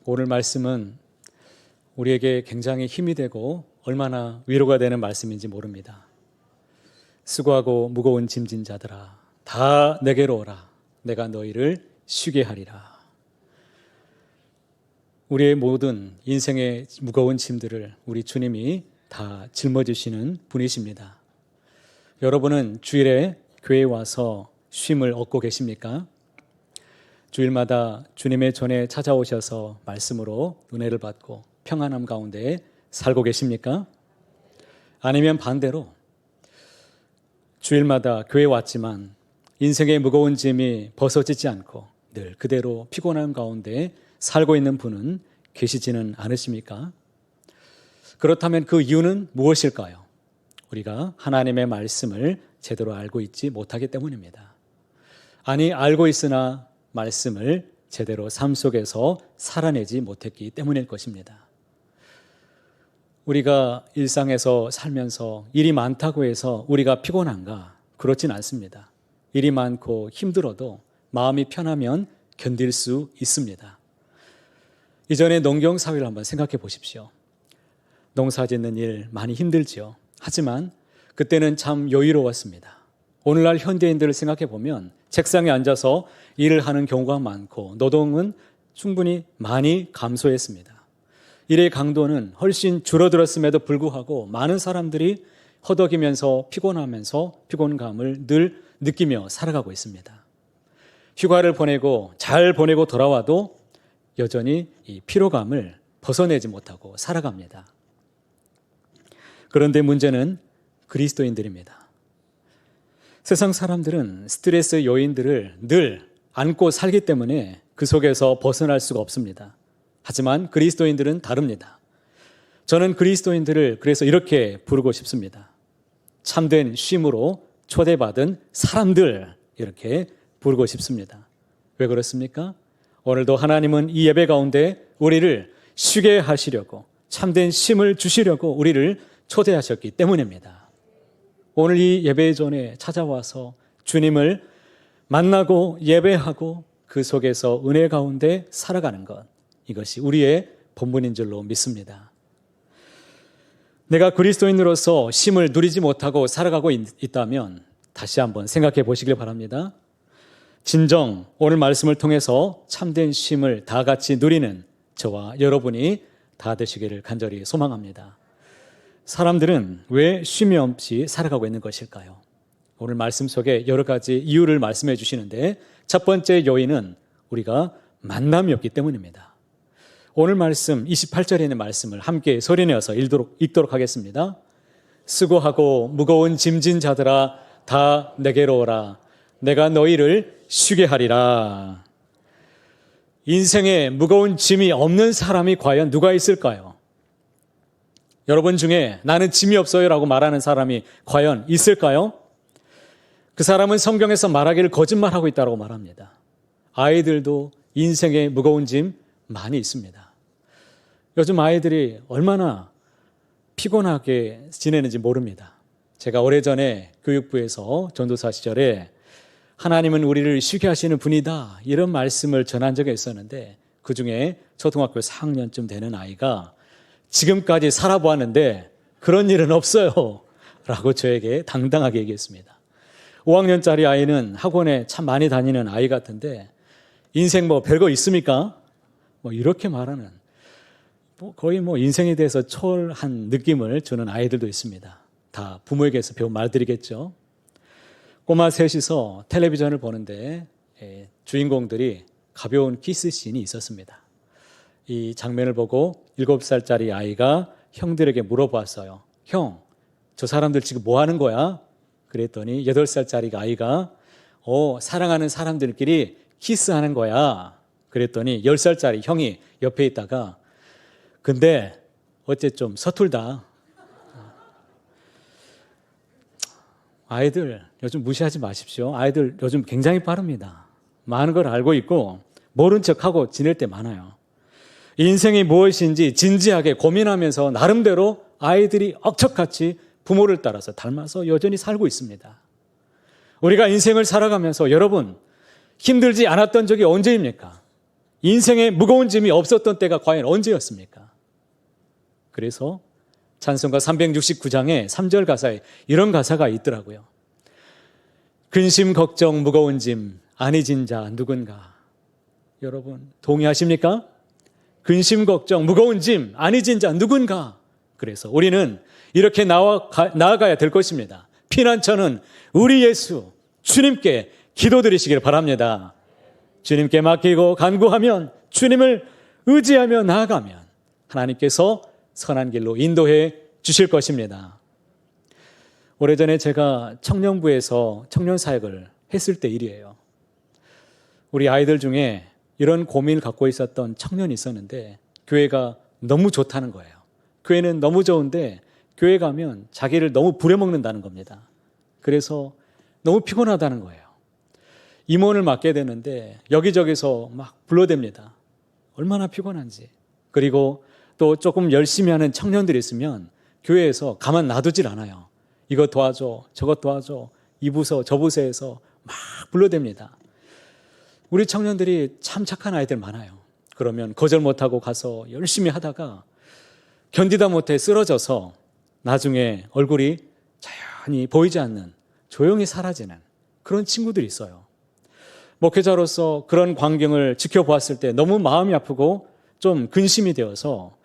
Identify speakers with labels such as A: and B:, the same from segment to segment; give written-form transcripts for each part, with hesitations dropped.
A: 오늘 말씀은 우리에게 굉장히 힘이 되고 얼마나 위로가 되는 말씀인지 모릅니다. 수고하고 무거운 짐진 자들아 다 내게로 오라. 내가 너희를 쉬게 하리라. 우리의 모든 인생의 무거운 짐들을 우리 주님이 다 짊어지시는 분이십니다. 여러분은 주일에 교회에 와서 쉼을 얻고 계십니까? 주일마다 주님의 전에 찾아오셔서 말씀으로 은혜를 받고 평안함 가운데 살고 계십니까? 아니면 반대로 주일마다 교회에 왔지만 인생의 무거운 짐이 벗어지지 않고 늘 그대로 피곤함 가운데 살고 있는 분은 계시지는 않으십니까? 그렇다면 그 이유는 무엇일까요? 우리가 하나님의 말씀을 제대로 알고 있지 못하기 때문입니다. 아니, 알고 있으나 말씀을 제대로 삶 속에서 살아내지 못했기 때문일 것입니다. 우리가 일상에서 살면서 일이 많다고 해서 우리가 피곤한가? 그렇진 않습니다. 일이 많고 힘들어도 마음이 편하면 견딜 수 있습니다. 이전에 농경사회를 한번 생각해 보십시오. 농사 짓는 일 많이 힘들지요. 하지만 그때는 참 여유로웠습니다. 오늘날 현대인들을 생각해 보면 책상에 앉아서 일을 하는 경우가 많고 노동은 충분히 많이 감소했습니다. 일의 강도는 훨씬 줄어들었음에도 불구하고 많은 사람들이 허덕이면서 피곤하면서 피곤감을 늘 느끼며 살아가고 있습니다. 휴가를 보내고 잘 보내고 돌아와도 여전히 이 피로감을 벗어내지 못하고 살아갑니다. 그런데 문제는 그리스도인들입니다. 세상 사람들은 스트레스 요인들을 늘 안고 살기 때문에 그 속에서 벗어날 수가 없습니다. 하지만 그리스도인들은 다릅니다. 저는 그리스도인들을 그래서 이렇게 부르고 싶습니다. 참된 쉼으로 초대받은 사람들, 이렇게 부르고 싶습니다. 왜 그렇습니까? 오늘도 하나님은 이 예배 가운데 우리를 쉬게 하시려고 참된 쉼을 주시려고 우리를 초대하셨기 때문입니다. 오늘 이 예배 전에 찾아와서 주님을 만나고 예배하고 그 속에서 은혜 가운데 살아가는 것, 이것이 우리의 본분인 줄로 믿습니다. 내가 그리스도인으로서 쉼을 누리지 못하고 살아가고 있다면 다시 한번 생각해 보시길 바랍니다. 진정 오늘 말씀을 통해서 참된 쉼을 다 같이 누리는 저와 여러분이 다 되시기를 간절히 소망합니다. 사람들은 왜 쉼이 없이 살아가고 있는 것일까요? 오늘 말씀 속에 여러 가지 이유를 말씀해 주시는데 첫 번째 요인은 우리가 만남이 없기 때문입니다. 오늘 말씀 28절에 있는 말씀을 함께 소리내어서 읽도록 하겠습니다. 수고하고 무거운 짐진 자들아 다 내게로 오라. 내가 너희를 쉬게 하리라. 인생에 무거운 짐이 없는 사람이 과연 누가 있을까요? 여러분 중에 나는 짐이 없어요 라고 말하는 사람이 과연 있을까요? 그 사람은 성경에서 말하기를 거짓말하고 있다고 말합니다. 아이들도 인생에 무거운 짐 많이 있습니다. 요즘 아이들이 얼마나 피곤하게 지내는지 모릅니다. 제가 오래전에 교육부에서 전도사 시절에 하나님은 우리를 쉬게 하시는 분이다, 이런 말씀을 전한 적이 있었는데 그 중에 초등학교 4학년쯤 되는 아이가 지금까지 살아보았는데 그런 일은 없어요 라고 저에게 당당하게 얘기했습니다. 5학년짜리 아이는 학원에 참 많이 다니는 아이 같은데 인생 뭐 별거 있습니까? 이렇게 말하는 거의 인생에 대해서 초월한 느낌을 주는 아이들도 있습니다. 다 부모에게서 배운 말들이겠죠. 꼬마 셋이서 텔레비전을 보는데 주인공들이 가벼운 키스씬이 있었습니다. 이 장면을 보고 7살짜리 아이가 형들에게 물어봤어요. 형, 저 사람들 지금 뭐 하는 거야? 그랬더니 8살짜리 아이가 사랑하는 사람들끼리 키스하는 거야. 그랬더니 10살짜리 형이 옆에 있다가 근데 어째 좀 서툴다. 아이들 요즘 무시하지 마십시오. 아이들 요즘 굉장히 빠릅니다. 많은 걸 알고 있고 모른 척하고 지낼 때 많아요. 인생이 무엇인지 진지하게 고민하면서 나름대로 아이들이 억척같이 부모를 따라서 닮아서 여전히 살고 있습니다. 우리가 인생을 살아가면서 여러분 힘들지 않았던 적이 언제입니까? 인생에 무거운 짐이 없었던 때가 과연 언제였습니까? 그래서 찬송가 369장에 3절 가사에 이런 가사가 있더라고요. 근심 걱정 무거운 짐 안이 진 자 누군가. 여러분 동의하십니까? 근심 걱정 무거운 짐 안이 진 자 누군가. 그래서 우리는 이렇게 나아가야 될 것입니다. 피난처는 우리 예수 주님께 기도드리시길 바랍니다. 주님께 맡기고 간구하면, 주님을 의지하며 나아가면 하나님께서 선한 길로 인도해 주실 것입니다. 오래전에 제가 청년부에서 청년 사역을 했을 때 일이에요. 우리 아이들 중에 이런 고민을 갖고 있었던 청년이 있었는데 교회가 너무 좋다는 거예요. 교회는 너무 좋은데 교회 가면 자기를 너무 부려먹는다는 겁니다. 그래서 너무 피곤하다는 거예요. 임원을 맡게 되는데 여기저기서 막 불러댑니다. 얼마나 피곤한지. 그리고 또 조금 열심히 하는 청년들이 있으면 교회에서 가만 놔두질 않아요. 이것 도와줘, 저것 도와줘, 이 부서, 저 부서에서 막 불러댑니다. 우리 청년들이 참 착한 아이들 많아요. 그러면 거절 못하고 가서 열심히 하다가 견디다 못해 쓰러져서 나중에 얼굴이 자연히 보이지 않는, 조용히 사라지는 그런 친구들이 있어요. 목회자로서 그런 광경을 지켜보았을 때 너무 마음이 아프고 좀 근심이 되어서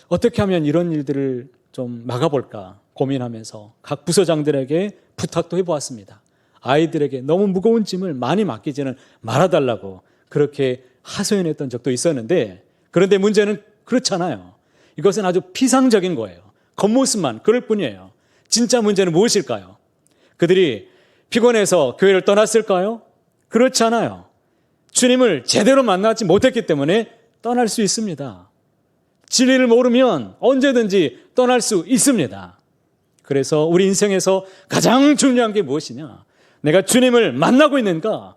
A: 어떻게 하면 이런 일들을 좀 막아볼까 고민하면서 각 부서장들에게 부탁도 해보았습니다. 아이들에게 너무 무거운 짐을 많이 맡기지는 말아달라고 그렇게 하소연했던 적도 있었는데, 그런데 문제는 그렇잖아요. 이것은 아주 피상적인 거예요. 겉모습만 그럴 뿐이에요. 진짜 문제는 무엇일까요? 그들이 피곤해서 교회를 떠났을까요? 그렇지 않아요. 주님을 제대로 만나지 못했기 때문에 떠날 수 있습니다. 진리를 모르면 언제든지 떠날 수 있습니다. 그래서 우리 인생에서 가장 중요한 게 무엇이냐? 내가 주님을 만나고 있는가?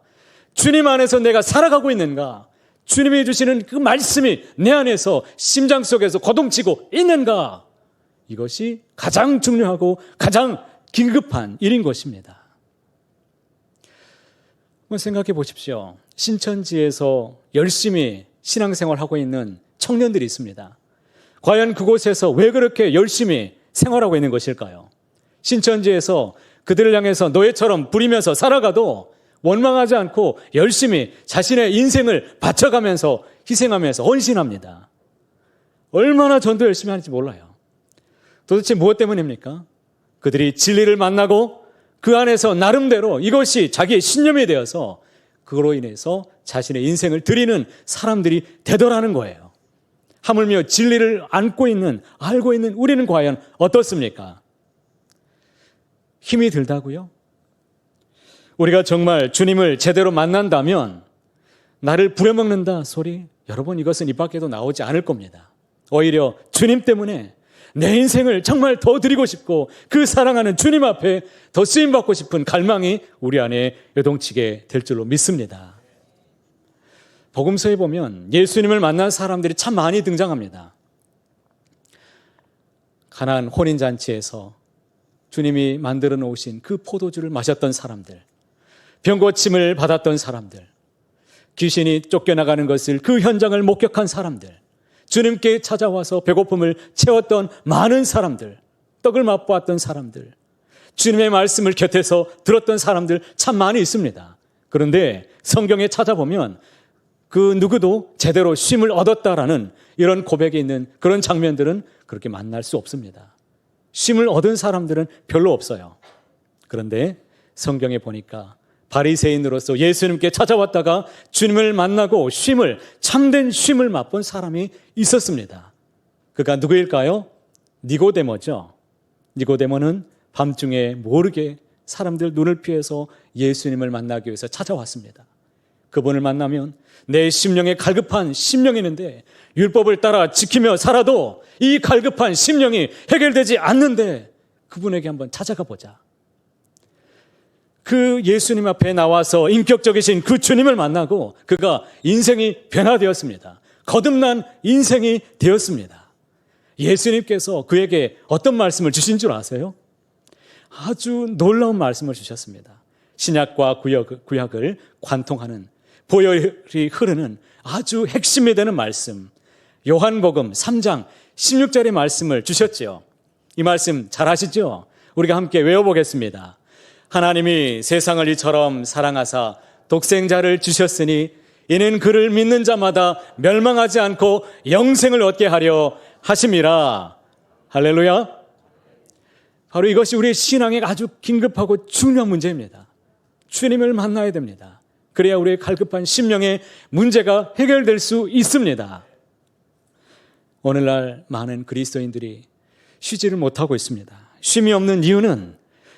A: 주님 안에서 내가 살아가고 있는가? 주님이 주시는 그 말씀이 내 안에서 심장 속에서 거동치고 있는가? 이것이 가장 중요하고 가장 긴급한 일인 것입니다. 한번 생각해 보십시오. 신천지에서 열심히 신앙생활하고 있는 청년들이 있습니다. 과연 그곳에서 왜 그렇게 열심히 생활하고 있는 것일까요? 신천지에서 그들을 향해서 노예처럼 부리면서 살아가도 원망하지 않고 열심히 자신의 인생을 바쳐가면서 희생하면서 헌신합니다. 얼마나 전도 열심히 하는지 몰라요. 도대체 무엇 때문입니까? 그들이 진리를 만나고 그 안에서 나름대로 이것이 자기의 신념이 되어서 그로 인해서 자신의 인생을 드리는 사람들이 되더라는 거예요. 하물며 진리를 알고 있는 우리는 과연 어떻습니까? 힘이 들다고요? 우리가 정말 주님을 제대로 만난다면 나를 부려먹는다 소리, 여러분 이것은 입 밖에도 나오지 않을 겁니다. 오히려 주님 때문에 내 인생을 정말 더 드리고 싶고 그 사랑하는 주님 앞에 더 쓰임받고 싶은 갈망이 우리 안에 요동치게 될 줄로 믿습니다. 복음서에 보면 예수님을 만난 사람들이 참 많이 등장합니다. 가나안 혼인잔치에서 주님이 만들어 놓으신 그 포도주를 마셨던 사람들, 병고침을 받았던 사람들, 귀신이 쫓겨나가는 것을 그 현장을 목격한 사람들, 주님께 찾아와서 배고픔을 채웠던 많은 사람들, 떡을 맛보았던 사람들, 주님의 말씀을 곁에서 들었던 사람들 참 많이 있습니다. 그런데 성경에 찾아보면 그 누구도 제대로 쉼을 얻었다라는 이런 고백이 있는 그런 장면들은 그렇게 만날 수 없습니다. 쉼을 얻은 사람들은 별로 없어요. 그런데 성경에 보니까 바리새인으로서 예수님께 찾아왔다가 주님을 만나고 참된 쉼을 맛본 사람이 있었습니다. 그가 누구일까요? 니고데모죠. 니고데모는 밤중에 모르게 사람들 눈을 피해서 예수님을 만나기 위해서 찾아왔습니다. 그분을 만나면 내 심령에 갈급한 심령이 있는데 율법을 따라 지키며 살아도 이 갈급한 심령이 해결되지 않는데 그분에게 한번 찾아가 보자. 그 예수님 앞에 나와서 인격적이신 그 주님을 만나고 그가 인생이 변화되었습니다. 거듭난 인생이 되었습니다. 예수님께서 그에게 어떤 말씀을 주신 줄 아세요? 아주 놀라운 말씀을 주셨습니다. 신약과 구약을 관통하는 보혈이 흐르는 아주 핵심이 되는 말씀, 요한복음 3장 16절의 말씀을 주셨지요. 이 말씀 잘 아시죠? 우리가 함께 외워보겠습니다. 하나님이 세상을 이처럼 사랑하사 독생자를 주셨으니 이는 그를 믿는 자마다 멸망하지 않고 영생을 얻게 하려 하심이라. 할렐루야. 바로 이것이 우리의 신앙에 아주 긴급하고 중요한 문제입니다. 주님을 만나야 됩니다. 그래야 우리의 갈급한 심령의 문제가 해결될 수 있습니다. 오늘날 많은 그리스도인들이 쉬지를 못하고 있습니다. 쉼이 없는 이유는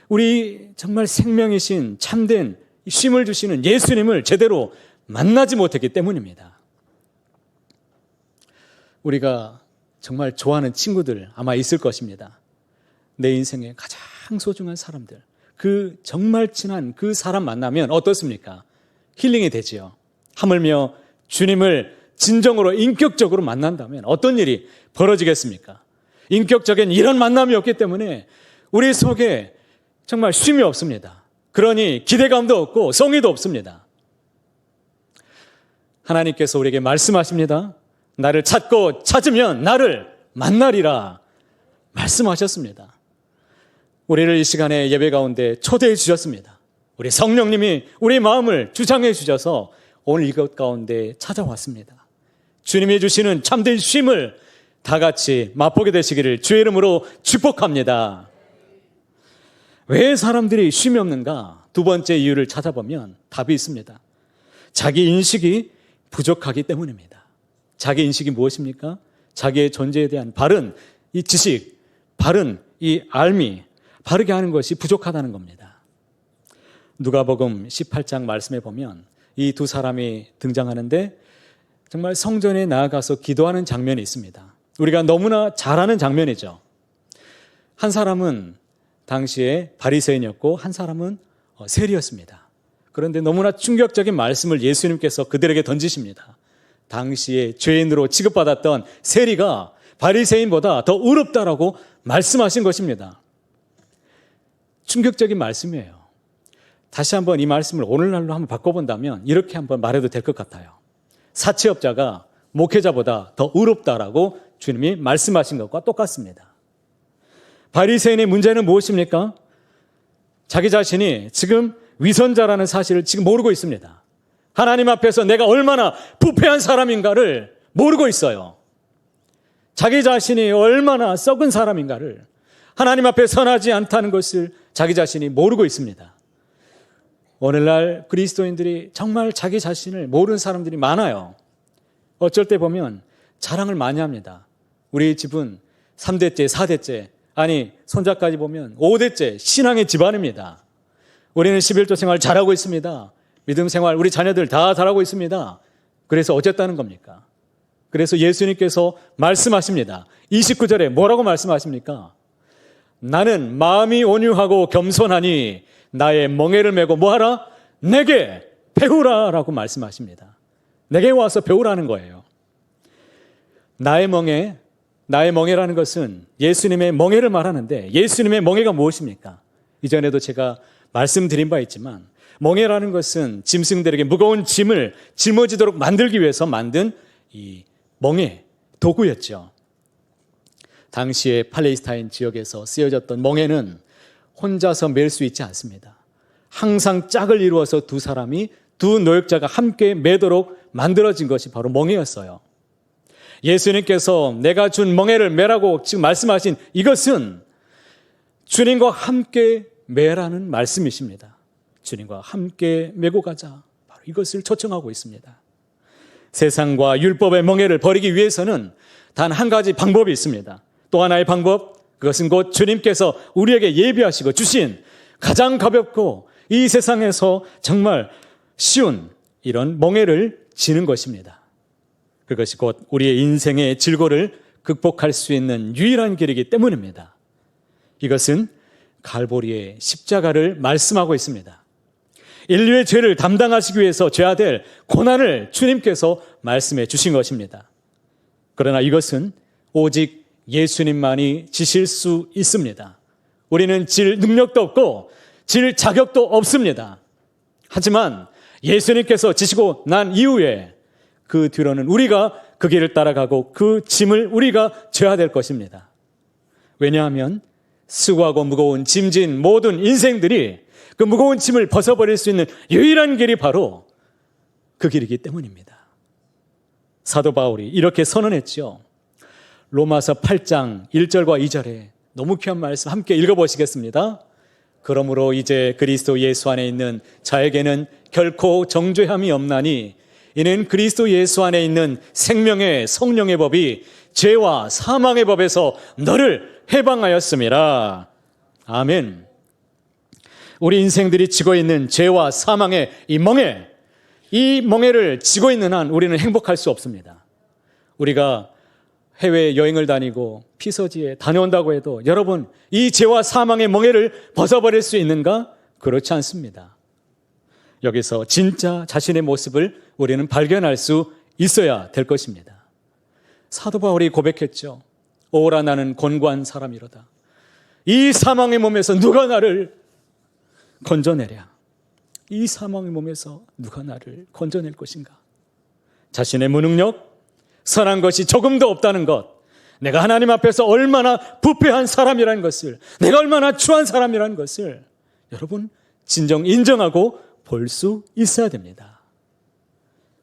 A: 우리 정말 생명이신 참된 쉼을 주시는 예수님을 제대로 만나지 못했기 때문입니다. 우리가 정말 좋아하는 친구들 아마 있을 것입니다. 내 인생의 가장 소중한 사람들, 그 정말 친한 그 사람 만나면 어떻습니까? 힐링이 되지요. 하물며 주님을 진정으로 인격적으로 만난다면 어떤 일이 벌어지겠습니까? 인격적인 이런 만남이 없기 때문에 우리 속에 정말 쉼이 없습니다. 그러니 기대감도 없고 성의도 없습니다. 하나님께서 우리에게 말씀하십니다. 나를 찾고 찾으면 나를 만나리라 말씀하셨습니다. 우리를 이 시간에 예배 가운데 초대해 주셨습니다. 우리 성령님이 우리 마음을 주장해 주셔서 오늘 이것 가운데 찾아왔습니다. 주님이 주시는 참된 쉼을 다 같이 맛보게 되시기를 주의 이름으로 축복합니다. 왜 사람들이 쉼이 없는가? 두 번째 이유를 찾아보면 답이 있습니다. 자기 인식이 부족하기 때문입니다. 자기 인식이 무엇입니까? 자기의 존재에 대한 바른 이 지식, 바른 이 알미, 바르게 하는 것이 부족하다는 겁니다. 누가복음 18장 말씀에 보면 이 두 사람이 등장하는데 정말 성전에 나아가서 기도하는 장면이 있습니다. 우리가 너무나 잘 아는 장면이죠. 한 사람은 당시에 바리새인이었고 한 사람은 세리였습니다. 그런데 너무나 충격적인 말씀을 예수님께서 그들에게 던지십니다. 당시에 죄인으로 취급받았던 세리가 바리새인보다 더 의롭다라고 말씀하신 것입니다. 충격적인 말씀이에요. 다시 한번 이 말씀을 오늘날로 한번 바꿔본다면 이렇게 한번 말해도 될 것 같아요. 사채업자가 목회자보다 더 의롭다라고 주님이 말씀하신 것과 똑같습니다. 바리새인의 문제는 무엇입니까? 자기 자신이 지금 위선자라는 사실을 지금 모르고 있습니다. 하나님 앞에서 내가 얼마나 부패한 사람인가를 모르고 있어요. 자기 자신이 얼마나 썩은 사람인가를, 하나님 앞에 선하지 않다는 것을 자기 자신이 모르고 있습니다. 오늘날 그리스도인들이 정말 자기 자신을 모르는 사람들이 많아요. 어쩔 때 보면 자랑을 많이 합니다. 우리 집은 3대째, 4대째, 아니 손자까지 보면 5대째 신앙의 집안입니다. 우리는 11조 생활 잘하고 있습니다. 믿음 생활 우리 자녀들 다 잘하고 있습니다. 그래서 어쨌다는 겁니까? 그래서 예수님께서 말씀하십니다. 29절에 뭐라고 말씀하십니까? 나는 마음이 온유하고 겸손하니 나의 멍에를 메고 뭐하라? 내게 배우라 라고 말씀하십니다. 내게 와서 배우라는 거예요. 나의 멍에라는 것은 예수님의 멍에를 말하는데 예수님의 멍에가 무엇입니까? 이전에도 제가 말씀드린 바 있지만 멍에라는 것은 짐승들에게 무거운 짐을 짊어지도록 만들기 위해서 만든 이 멍에, 도구였죠. 당시에 팔레스타인 지역에서 쓰여졌던 멍에는 혼자서 맬 수 있지 않습니다. 항상 짝을 이루어서 두 사람이, 두 노역자가 함께 매도록 만들어진 것이 바로 멍에였어요. 예수님께서 내가 준 멍에를 매라고 지금 말씀하신 이것은 주님과 함께 매라는 말씀이십니다. 주님과 함께 메고 가자. 바로 이것을 초청하고 있습니다. 세상과 율법의 멍에를 버리기 위해서는 단 한 가지 방법이 있습니다. 또 하나의 방법, 그것은 곧 주님께서 우리에게 예비하시고 주신 가장 가볍고 이 세상에서 정말 쉬운 이런 멍에를 지는 것입니다. 그것이 곧 우리의 인생의 질고를 극복할 수 있는 유일한 길이기 때문입니다. 이것은 갈보리의 십자가를 말씀하고 있습니다. 인류의 죄를 담당하시기 위해서 져야 될 고난을 주님께서 말씀해 주신 것입니다. 그러나 이것은 오직 예수님만이 지실 수 있습니다. 우리는 질 능력도 없고 질 자격도 없습니다. 하지만 예수님께서 지시고 난 이후에 그 뒤로는 우리가 그 길을 따라가고 그 짐을 우리가 져야 될 것입니다. 왜냐하면 수고하고 무거운 짐진 모든 인생들이 그 무거운 짐을 벗어버릴 수 있는 유일한 길이 바로 그 길이기 때문입니다. 사도 바울이 이렇게 선언했죠. 로마서 8장 1절과 2절에 너무 귀한 말씀 함께 읽어보시겠습니다. 그러므로 이제 그리스도 예수 안에 있는 자에게는 결코 정죄함이 없나니 이는 그리스도 예수 안에 있는 생명의 성령의 법이 죄와 사망의 법에서 너를 해방하였음이라. 아멘. 우리 인생들이 지고 있는 죄와 사망의 이 멍에를 지고 있는 한 우리는 행복할 수 없습니다. 우리가 해외 여행을 다니고 피서지에 다녀온다고 해도 여러분 이 죄와 사망의 멍에를 벗어버릴 수 있는가? 그렇지 않습니다. 여기서 진짜 자신의 모습을 우리는 발견할 수 있어야 될 것입니다. 사도 바울이 고백했죠. 오라 나는 곤고한 사람이로다. 이 사망의 몸에서 누가 나를 건져내랴. 이 사망의 몸에서 누가 나를 건져낼 것인가? 자신의 무능력, 선한 것이 조금도 없다는 것, 내가 하나님 앞에서 얼마나 부패한 사람이라는 것을, 내가 얼마나 추한 사람이라는 것을 여러분 진정 인정하고 볼 수 있어야 됩니다.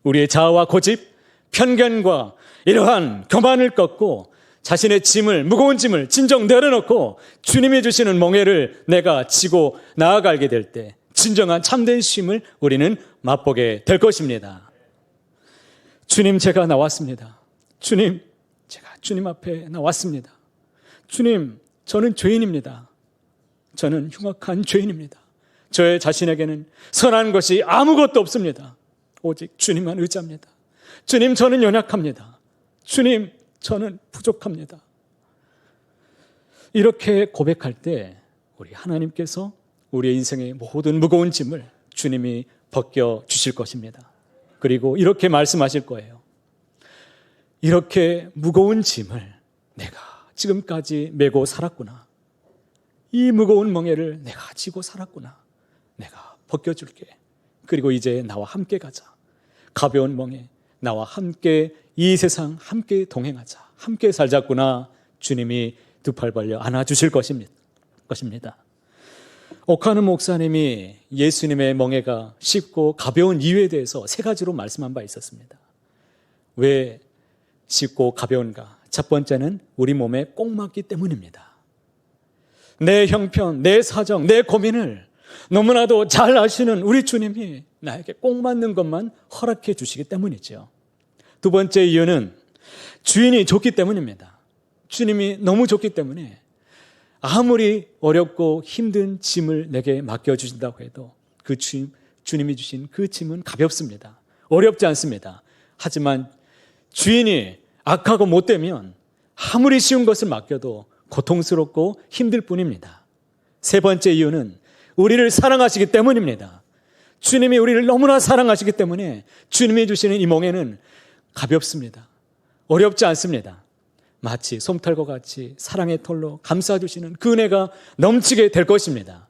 A: 우리의 자아와 고집, 편견과 이러한 교만을 꺾고 자신의 짐을, 무거운 짐을 진정 내려놓고 주님이 주시는 멍에를 내가 지고 나아가게 될 때 진정한 참된 쉼을 우리는 맛보게 될 것입니다. 주님, 제가 나왔습니다. 주님, 제가 주님 앞에 나왔습니다. 주님, 저는 죄인입니다. 저는 흉악한 죄인입니다. 저의 자신에게는 선한 것이 아무것도 없습니다. 오직 주님만 의지합니다. 주님, 저는 연약합니다. 주님, 저는 부족합니다. 이렇게 고백할 때 우리 하나님께서 우리의 인생의 모든 무거운 짐을 주님이 벗겨 주실 것입니다. 그리고 이렇게 말씀하실 거예요. 이렇게 무거운 짐을 내가 지금까지 메고 살았구나. 이 무거운 멍에를 내가 지고 살았구나. 내가 벗겨줄게. 그리고 이제 나와 함께 가자. 가벼운 멍에 나와 함께 이 세상 함께 동행하자. 함께 살자꾸나. 주님이 두 팔 벌려 안아주실 것입니다. 오카는 목사님이 예수님의 멍에가 쉽고 가벼운 이유에 대해서 세 가지로 말씀한 바 있었습니다. 왜 쉽고 가벼운가? 첫 번째는 우리 몸에 꼭 맞기 때문입니다. 내 형편, 내 사정, 내 고민을 너무나도 잘 아시는 우리 주님이 나에게 꼭 맞는 것만 허락해 주시기 때문이죠. 두 번째 이유는 주인이 좋기 때문입니다. 주님이 너무 좋기 때문에 아무리 어렵고 힘든 짐을 내게 맡겨주신다고 해도 그 주님이 주신 그 짐은 가볍습니다. 어렵지 않습니다. 하지만 주인이 악하고 못되면 아무리 쉬운 것을 맡겨도 고통스럽고 힘들 뿐입니다. 세 번째 이유는 우리를 사랑하시기 때문입니다. 주님이 우리를 너무나 사랑하시기 때문에 주님이 주시는 이 멍에는 가볍습니다. 어렵지 않습니다. 마치 솜털과 같이 사랑의 털로 감싸주시는 그 은혜가 넘치게 될 것입니다.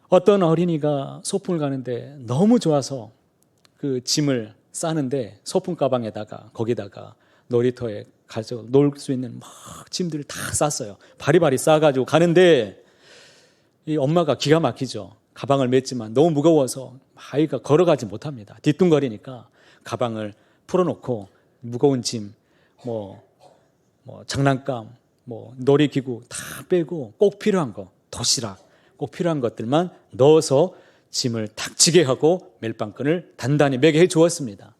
A: 어떤 어린이가 소풍을 가는데 너무 좋아서 그 짐을 싸는데 소풍 가방에다가 거기다가 놀이터에 가서 놀 수 있는 막 짐들을 다 쌌어요. 바리바리 싸가지고 가는데 이 엄마가 기가 막히죠. 가방을 맸지만 너무 무거워서 아이가 걸어가지 못합니다. 뒤뚱거리니까 가방을 풀어놓고 무거운 짐, 장난감, 놀이기구 다 빼고 꼭 필요한 거, 도시락, 꼭 필요한 것들만 넣어서 짐을 탁 지게 하고 멜빵끈을 단단히 매게 해 주었습니다.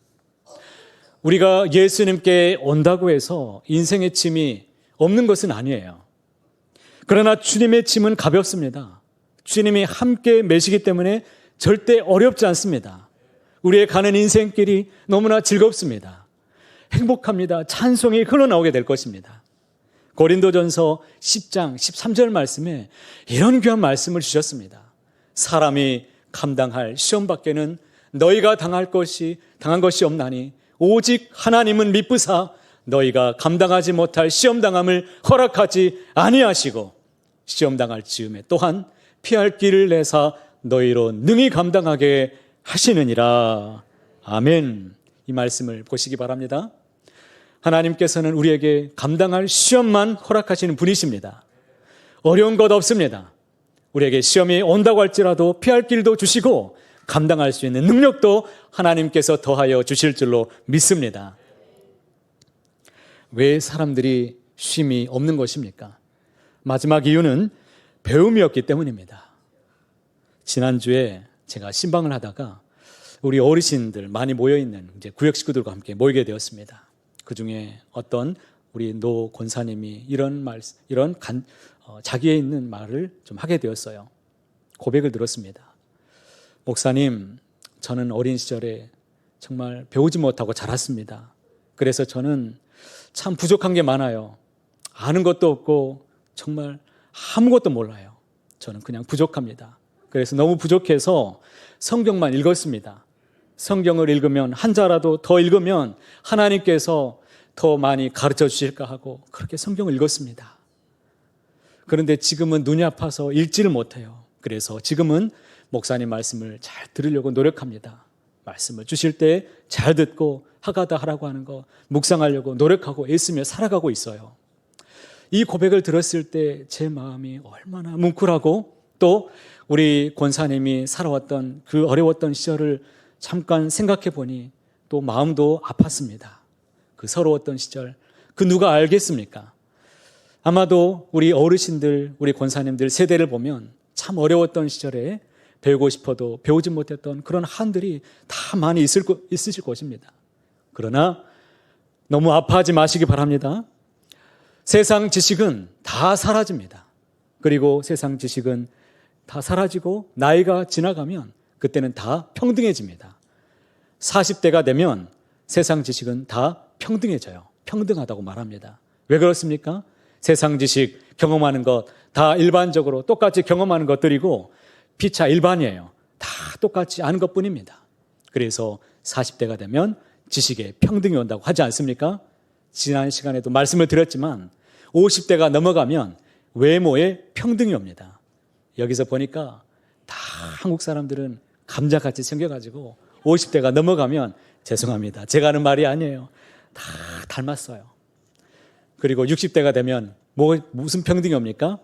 A: 우리가 예수님께 온다고 해서 인생의 짐이 없는 것은 아니에요. 그러나 주님의 짐은 가볍습니다. 주님이 함께 매시기 때문에 절대 어렵지 않습니다. 우리의 가는 인생길이 너무나 즐겁습니다. 행복합니다. 찬송이 흘러나오게 될 것입니다. 고린도전서 10장 13절 말씀에 이런 귀한 말씀을 주셨습니다. 사람이 감당할 시험 밖에는 너희가 당한 것이 없나니 오직 하나님은 미쁘사 너희가 감당하지 못할 시험당함을 허락하지 아니하시고 시험당할 즈음에 또한 피할 길을 내사 너희로 능히 감당하게 하시느니라. 아멘. 이 말씀을 보시기 바랍니다. 하나님께서는 우리에게 감당할 시험만 허락하시는 분이십니다. 어려운 것 없습니다. 우리에게 시험이 온다고 할지라도 피할 길도 주시고 감당할 수 있는 능력도 하나님께서 더하여 주실 줄로 믿습니다. 왜 사람들이 쉼이 없는 것입니까? 마지막 이유는 배움이었기 때문입니다. 지난주에 제가 신방을 하다가 우리 어르신들 많이 모여있는 이제 구역 식구들과 함께 모이게 되었습니다. 그 중에 어떤 우리 노 권사님이 자기에 있는 말을 좀 하게 되었어요. 고백을 들었습니다. 목사님, 저는 어린 시절에 정말 배우지 못하고 자랐습니다. 그래서 저는 참 부족한 게 많아요. 아는 것도 없고 정말 아무것도 몰라요. 저는 그냥 부족합니다. 그래서 너무 부족해서 성경만 읽었습니다. 성경을 읽으면 한 자라도 더 읽으면 하나님께서 더 많이 가르쳐 주실까 하고 그렇게 성경을 읽었습니다. 그런데 지금은 눈이 아파서 읽지를 못해요. 그래서 지금은 목사님 말씀을 잘 들으려고 노력합니다. 말씀을 주실 때 잘 듣고 하가다 하라고 하는 거 묵상하려고 노력하고 애쓰며 살아가고 있어요. 이 고백을 들었을 때 제 마음이 얼마나 뭉클하고 또 우리 권사님이 살아왔던 그 어려웠던 시절을 잠깐 생각해 보니 또 마음도 아팠습니다. 그 서러웠던 시절, 그 누가 알겠습니까? 아마도 우리 어르신들, 우리 권사님들 세대를 보면 참 어려웠던 시절에 배우고 싶어도 배우지 못했던 그런 한들이 다 많이 있으실 것입니다. 그러나 너무 아파하지 마시기 바랍니다. 세상 지식은 다 사라집니다. 그리고 세상 지식은 다 사라지고 나이가 지나가면 그때는 다 평등해집니다. 40대가 되면 세상 지식은 다 평등해져요. 평등하다고 말합니다. 왜 그렇습니까? 세상 지식, 경험하는 것 다 일반적으로 똑같이 경험하는 것들이고 피차 일반이에요. 다 똑같이 아는 것뿐입니다. 그래서 40대가 되면 지식의 평등이 온다고 하지 않습니까? 지난 시간에도 말씀을 드렸지만 50대가 넘어가면 외모의 평등이 옵니다. 여기서 보니까 다 한국 사람들은 감자같이 생겨가지고 50대가 넘어가면 죄송합니다. 제가 하는 말이 아니에요. 다 닮았어요. 그리고 60대가 되면 무슨 평등이 옵니까?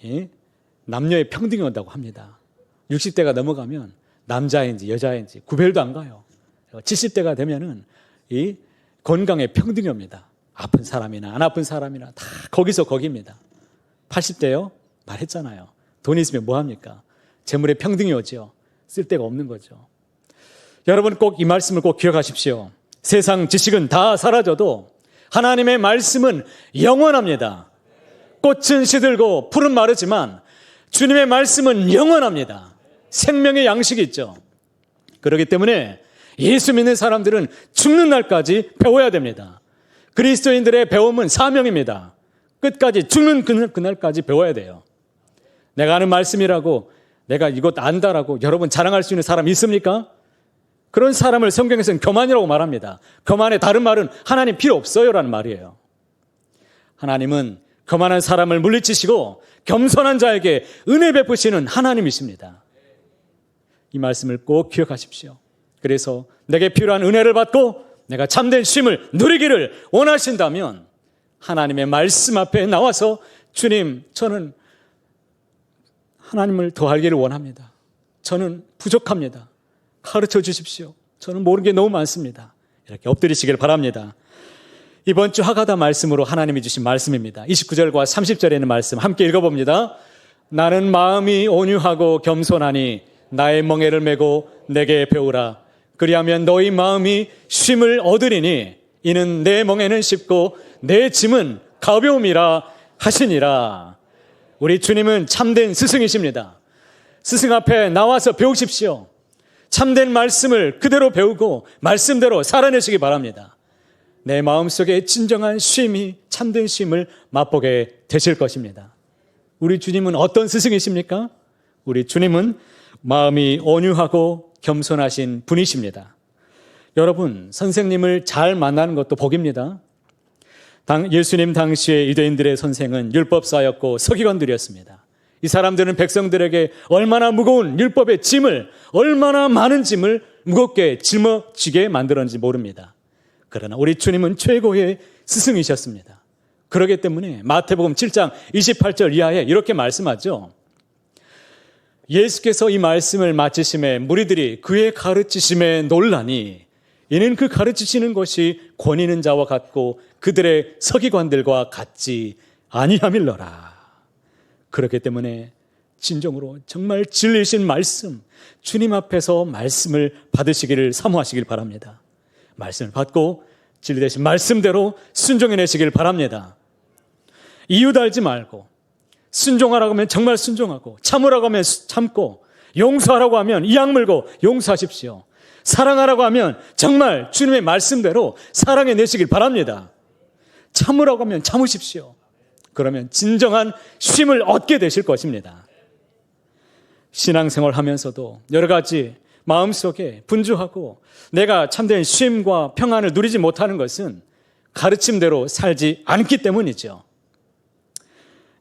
A: 예? 남녀의 평등이 온다고 합니다. 60대가 넘어가면 남자인지 여자인지 구별도 안 가요. 70대가 되면은 이 건강의 평등이 옵니다. 아픈 사람이나 안 아픈 사람이나 다 거기서 거기입니다. 80대요? 말했잖아요. 돈 있으면 뭐 합니까? 재물의 평등이 오죠. 쓸 데가 없는 거죠. 여러분 꼭 이 말씀을 꼭 기억하십시오. 세상 지식은 다 사라져도 하나님의 말씀은 영원합니다. 꽃은 시들고 풀은 마르지만 주님의 말씀은 영원합니다. 생명의 양식이 있죠. 그렇기 때문에 예수 믿는 사람들은 죽는 날까지 배워야 됩니다. 그리스도인들의 배움은 사명입니다. 끝까지 죽는 그날까지 배워야 돼요. 내가 아는 말씀이라고 내가 이것 안다라고 여러분 자랑할 수 있는 사람 있습니까? 그런 사람을 성경에서는 교만이라고 말합니다. 교만의 다른 말은 하나님 필요 없어요라는 말이에요. 하나님은 교만한 사람을 물리치시고 겸손한 자에게 은혜 베푸시는 하나님이십니다. 이 말씀을 꼭 기억하십시오. 그래서 내게 필요한 은혜를 받고 내가 참된 쉼을 누리기를 원하신다면 하나님의 말씀 앞에 나와서 주님, 저는 하나님을 더 알기를 원합니다. 저는 부족합니다. 가르쳐 주십시오. 저는 모르는 게 너무 많습니다. 이렇게 엎드리시길 바랍니다. 이번 주 하가다 말씀으로 하나님이 주신 말씀입니다. 29절과 30절에 있는 말씀 함께 읽어봅니다. 나는 마음이 온유하고 겸손하니 나의 멍에를 메고 내게 배우라. 그리하면 너희 마음이 쉼을 얻으리니 이는 내 멍에는 쉽고 내 짐은 가벼움이라 하시니라. 우리 주님은 참된 스승이십니다. 스승 앞에 나와서 배우십시오. 참된 말씀을 그대로 배우고 말씀대로 살아내시기 바랍니다. 내 마음속에 진정한 쉼이 참된 쉼을 맛보게 되실 것입니다. 우리 주님은 어떤 스승이십니까? 우리 주님은 마음이 온유하고 겸손하신 분이십니다. 여러분, 선생님을 잘 만나는 것도 복입니다. 예수님 당시의 유대인들의 선생은 율법사였고 서기관들이었습니다. 이 사람들은 백성들에게 얼마나 무거운 율법의 짐을, 얼마나 많은 짐을 무겁게 짊어지게 만들었는지 모릅니다. 그러나 우리 주님은 최고의 스승이셨습니다. 그렇기 때문에 마태복음 7장 28절 이하에 이렇게 말씀하죠. 예수께서 이 말씀을 마치심에 무리들이 그의 가르치심에 놀라니 이는 그 가르치시는 것이 권위 있는 자와 같고 그들의 서기관들과 같지 아니함일러라. 그렇기 때문에 진정으로 정말 진리신 말씀, 주님 앞에서 말씀을 받으시기를 사모하시길 바랍니다. 말씀을 받고 진리되신 말씀대로 순종해내시길 바랍니다. 이유 달지 말고 순종하라고 하면 정말 순종하고 참으라고 하면 참고 용서하라고 하면 이 악물고 용서하십시오. 사랑하라고 하면 정말 주님의 말씀대로 사랑해내시길 바랍니다. 참으라고 하면 참으십시오. 그러면 진정한 쉼을 얻게 되실 것입니다. 신앙생활 하면서도 여러 가지 마음속에 분주하고 내가 참된 쉼과 평안을 누리지 못하는 것은 가르침대로 살지 않기 때문이죠.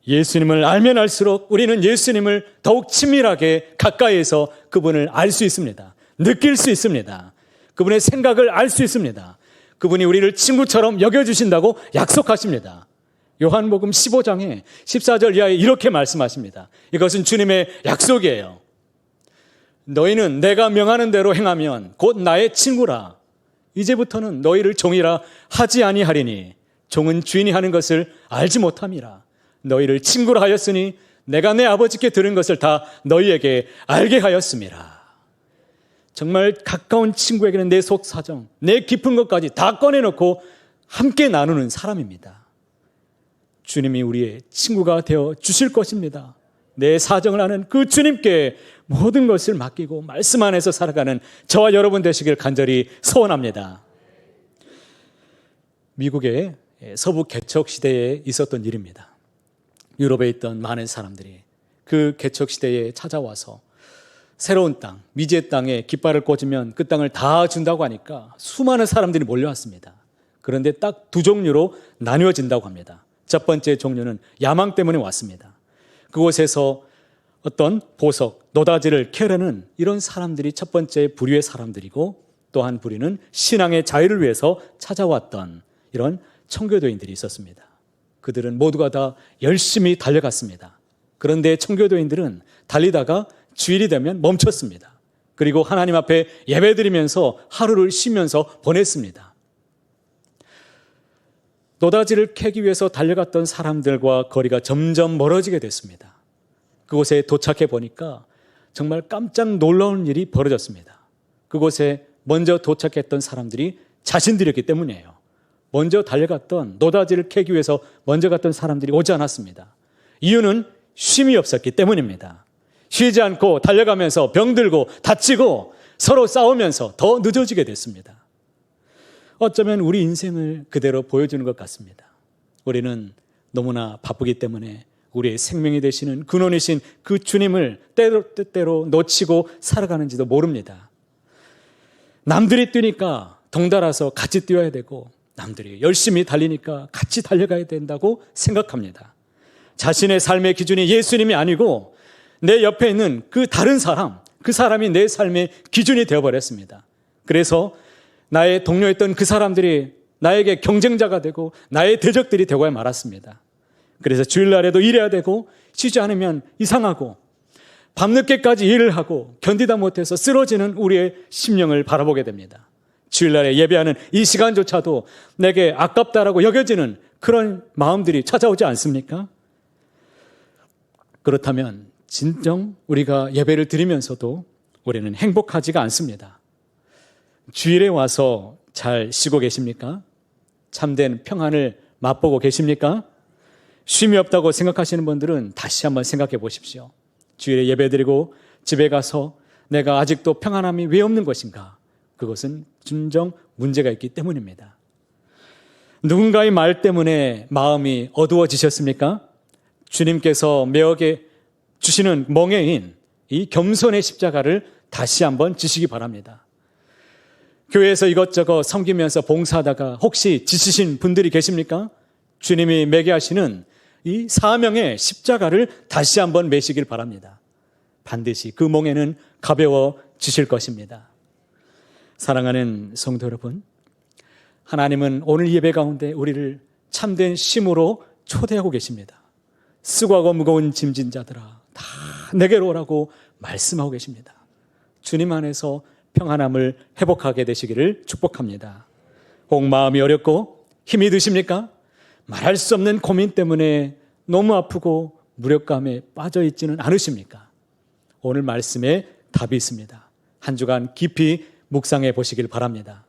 A: 예수님을 알면 알수록 우리는 예수님을 더욱 친밀하게 가까이에서 그분을 알 수 있습니다. 느낄 수 있습니다. 그분의 생각을 알 수 있습니다. 그분이 우리를 친구처럼 여겨주신다고 약속하십니다. 요한복음 15장에 14절 이하에 이렇게 말씀하십니다. 이것은 주님의 약속이에요. 너희는 내가 명하는 대로 행하면 곧 나의 친구라. 이제부터는 너희를 종이라 하지 아니하리니 종은 주인이 하는 것을 알지 못함이라. 너희를 친구라 하였으니 내가 내 아버지께 들은 것을 다 너희에게 알게 하였음이라. 정말 가까운 친구에게는 내 속 사정, 내 깊은 것까지 다 꺼내놓고 함께 나누는 사람입니다. 주님이 우리의 친구가 되어 주실 것입니다. 내 사정을 아는 그 주님께 모든 것을 맡기고 말씀 안에서 살아가는 저와 여러분 되시길 간절히 소원합니다. 미국의 서부 개척 시대에 있었던 일입니다. 유럽에 있던 많은 사람들이 그 개척 시대에 찾아와서 새로운 땅, 미지의 땅에 깃발을 꽂으면 그 땅을 다 준다고 하니까 수많은 사람들이 몰려왔습니다. 그런데 딱 두 종류로 나뉘어진다고 합니다. 첫 번째 종류는 야망 때문에 왔습니다. 그곳에서 어떤 보석, 노다지를 캐려는 이런 사람들이 첫 번째 부류의 사람들이고 또 한 부류는 신앙의 자유를 위해서 찾아왔던 이런 청교도인들이 있었습니다. 그들은 모두가 다 열심히 달려갔습니다. 그런데 청교도인들은 달리다가 주일이 되면 멈췄습니다. 그리고 하나님 앞에 예배드리면서 하루를 쉬면서 보냈습니다. 노다지를 캐기 위해서 달려갔던 사람들과 거리가 점점 멀어지게 됐습니다. 그곳에 도착해 보니까 정말 깜짝 놀라운 일이 벌어졌습니다. 그곳에 먼저 도착했던 사람들이 자신들이었기 때문이에요. 먼저 달려갔던 노다지를 캐기 위해서 먼저 갔던 사람들이 오지 않았습니다. 이유는 쉼이 없었기 때문입니다. 쉬지 않고 달려가면서 병들고 다치고 서로 싸우면서 더 늦어지게 됐습니다. 어쩌면 우리 인생을 그대로 보여주는 것 같습니다. 우리는 너무나 바쁘기 때문에 우리의 생명이 되시는 근원이신 그 주님을 때때로 놓치고 살아가는지도 모릅니다. 남들이 뛰니까 덩달아서 같이 뛰어야 되고 남들이 열심히 달리니까 같이 달려가야 된다고 생각합니다. 자신의 삶의 기준이 예수님이 아니고 내 옆에 있는 그 다른 사람, 그 사람이 내 삶의 기준이 되어버렸습니다. 그래서 나의 동료였던 그 사람들이 나에게 경쟁자가 되고 나의 대적들이 되고야 말았습니다. 그래서 주일날에도 일해야 되고 쉬지 않으면 이상하고 밤늦게까지 일을 하고 견디다 못해서 쓰러지는 우리의 심령을 바라보게 됩니다. 주일날에 예배하는 이 시간조차도 내게 아깝다라고 여겨지는 그런 마음들이 찾아오지 않습니까? 그렇다면 진정 우리가 예배를 드리면서도 우리는 행복하지가 않습니다. 주일에 와서 잘 쉬고 계십니까? 참된 평안을 맛보고 계십니까? 쉼이 없다고 생각하시는 분들은 다시 한번 생각해 보십시오. 주일에 예배드리고 집에 가서 내가 아직도 평안함이 왜 없는 것인가? 그것은 진정 문제가 있기 때문입니다. 누군가의 말 때문에 마음이 어두워지셨습니까? 주님께서 매어게 주시는 멍에인 이 겸손의 십자가를 다시 한번 지시기 바랍니다. 교회에서 이것저것 섬기면서 봉사하다가 혹시 지치신 분들이 계십니까? 주님이 매게 하시는 이 사명의 십자가를 다시 한번 메시길 바랍니다. 반드시 그 멍에는 가벼워지실 것입니다. 사랑하는 성도 여러분, 하나님은 오늘 예배 가운데 우리를 참된 쉼으로 초대하고 계십니다. 수고하고 무거운 짐진 자들아 다 내게로 오라고 말씀하고 계십니다. 주님 안에서 평안함을 회복하게 되시기를 축복합니다. 혹 마음이 어렵고 힘이 드십니까? 말할 수 없는 고민 때문에 너무 아프고 무력감에 빠져 있지는 않으십니까? 오늘 말씀에 답이 있습니다. 한 주간 깊이 묵상해 보시길 바랍니다.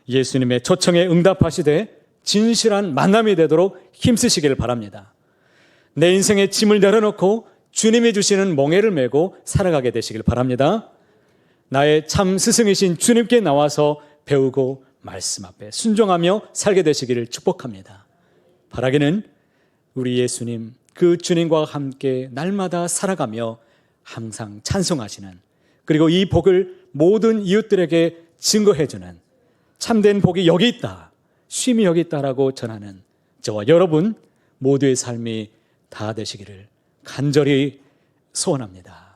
A: 예수님의 초청에 응답하시되 진실한 만남이 되도록 힘쓰시길 바랍니다. 내 인생의 짐을 내려놓고 주님이 주시는 멍에를 메고 살아가게 되시길 바랍니다. 나의 참 스승이신 주님께 나와서 배우고 말씀 앞에 순종하며 살게 되시기를 축복합니다. 바라기는 우리 예수님, 그 주님과 함께 날마다 살아가며 항상 찬송하시는, 그리고 이 복을 모든 이웃들에게 증거해주는 참된 복이 여기 있다, 쉼이 여기 있다라고 전하는 저와 여러분 모두의 삶이 다 되시기를 간절히 소원합니다.